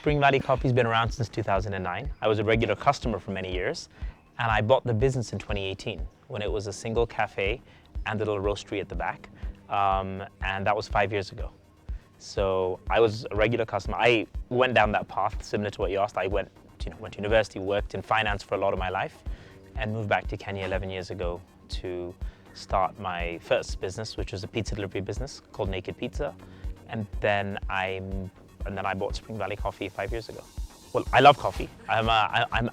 Spring Valley Coffee's been around since 2009. I was a regular customer for many years, and I bought the business in 2018 when it was a single cafe and a little roastery at the back, and that was 5 years ago. So I was a regular customer. I went down that path similar to what you asked. I went to university, worked in finance for a lot of my life, and moved back to Kenya 11 years ago to start my first business, which was a pizza delivery business called Naked Pizza, and then I bought Spring Valley Coffee 5 years ago. Well, I love coffee. I'm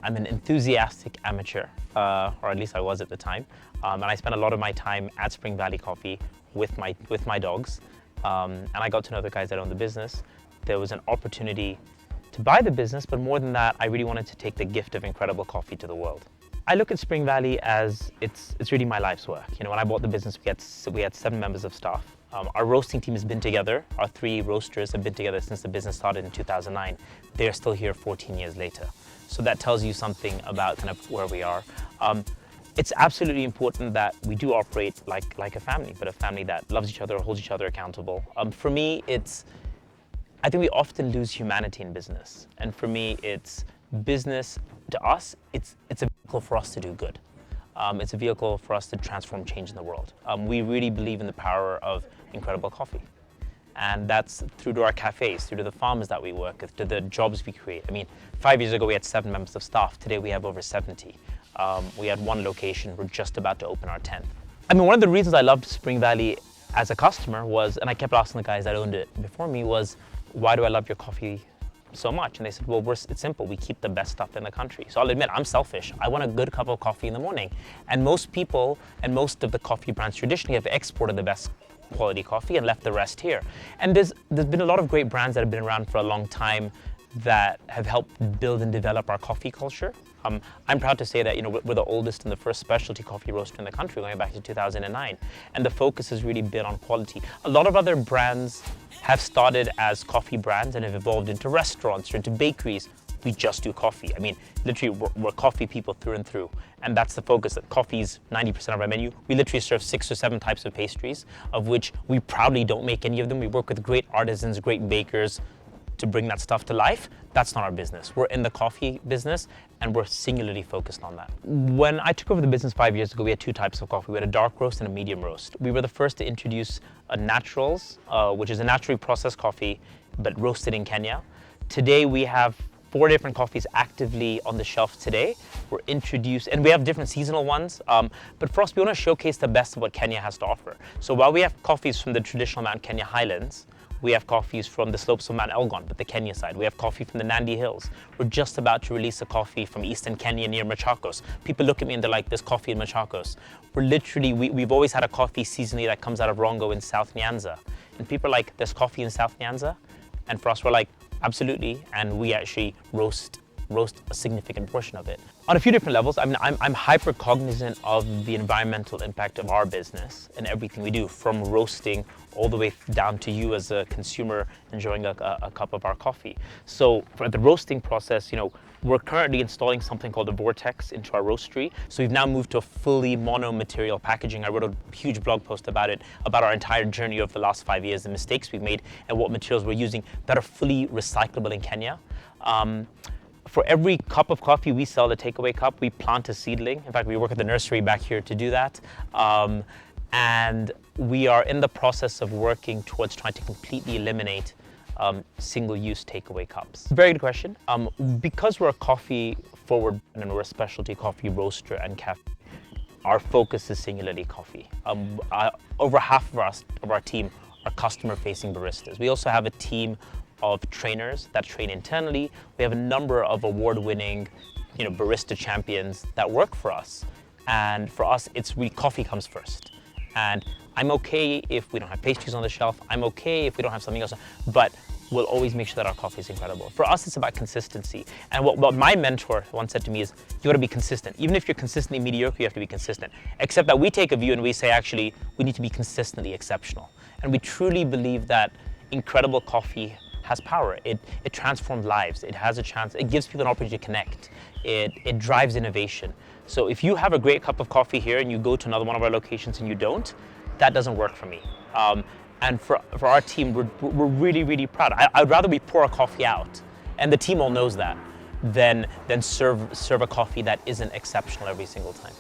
an enthusiastic amateur, or at least I was at the time, and I spent a lot of my time at Spring Valley Coffee with my dogs, and I got to know the guys that own the business. There was an opportunity to buy the business, but more than that, I really wanted to take the gift of incredible coffee to the world. I look at Spring Valley as it's really my life's work. You know, when I bought the business, we had 7 members of staff. Our roasting team has been together. Our 3 roasters have been together since the business started in 2009. They're still here 14 years later. So that tells you something about kind of where we are. It's absolutely important that we do operate like a family, but a family that loves each other, holds each other accountable. For me, I think we often lose humanity in business. And for me, it's business to us, it's a vehicle for us to do good. It's a vehicle for us to transform change in the world. We really believe in the power of incredible coffee. And that's through to our cafes, through to the farmers that we work with, to the jobs we create. I mean, 5 years ago, we had 7 members of staff. Today, we have over 70. We had 1 location. We're just about to open our 10th. I mean, one of the reasons I loved Spring Valley as a customer was, and I kept asking the guys that owned it before me, was, why do I love your coffee so much? And they said, well, it's simple. We keep the best stuff in the country. So I'll admit, I'm selfish. I want a good cup of coffee in the morning. And most people and most of the coffee brands traditionally have exported the best quality coffee and left the rest here. And there's been a lot of great brands that have been around for a long time that have helped build and develop our coffee culture. I'm proud to say that, you know, we're the oldest and the first specialty coffee roaster in the country, going back to 2009. And the focus has really been on quality. A lot of other brands have started as coffee brands and have evolved into restaurants or into bakeries. We just do coffee. I mean, literally, we're coffee people through and through. And that's the focus. That coffee's 90% of our menu. We literally serve 6 or 7 types of pastries, of which we proudly don't make any of them. We work with great artisans, great bakers, to bring that stuff to life. That's not our business. We're in the coffee business and we're singularly focused on that. When I took over the business 5 years ago, we had 2 types of coffee. We had a dark roast and a medium roast. We were the first to introduce a naturals, which is a naturally processed coffee, but roasted in Kenya. Today we have 4 different coffees actively on the shelf today. We're introduced, and we have different seasonal ones, but for us, we want to showcase the best of what Kenya has to offer. So while we have coffees from the traditional Mount Kenya highlands, we have coffees from the slopes of Mount Elgon, but the Kenya side. We have coffee from the Nandi Hills. We're just about to release a coffee from Eastern Kenya near Machakos. People look at me and they're like, there's coffee in Machakos. We're literally, we've always had a coffee seasonally that comes out of Rongo in South Nyanza. And people are like, there's coffee in South Nyanza? And for us, we're like, absolutely. And we actually roast a significant portion of it. On a few different levels, I mean, I'm hyper cognizant of the environmental impact of our business and everything we do, from roasting all the way down to you as a consumer enjoying a cup of our coffee. So for the roasting process, you know, we're currently installing something called a vortex into our roastery. So we've now moved to a fully mono material packaging. I wrote a huge blog post about it, about our entire journey over the last 5 years, the mistakes we've made and what materials we're using that are fully recyclable in Kenya. For every cup of coffee we sell, the takeaway cup, we plant a seedling. In fact, we work at the nursery back here to do that. And we are in the process of working towards trying to completely eliminate single-use takeaway cups. Very good question. Because we're a coffee forward and we're a specialty coffee roaster and cafe, our focus is singularly coffee. Over half of our team are customer-facing baristas. We also have a team of trainers that train internally. We have a number of award-winning, you know, barista champions that work for us. And for us, it's really coffee comes first. And I'm okay if we don't have pastries on the shelf. I'm okay if we don't have something else, but we'll always make sure that our coffee is incredible. For us, it's about consistency. And what my mentor once said to me is, you gotta be consistent. Even if you're consistently mediocre, you have to be consistent. Except that we take a view and we say, actually, we need to be consistently exceptional. And we truly believe that incredible coffee has power. It transforms lives. It has a chance. It gives people an opportunity to connect. It drives innovation. So if you have a great cup of coffee here and you go to another one of our locations and you don't, that doesn't work for me. And for our team, we're really, really proud. I'd rather we pour our coffee out and the team all knows that, then serve a coffee that isn't exceptional every single time.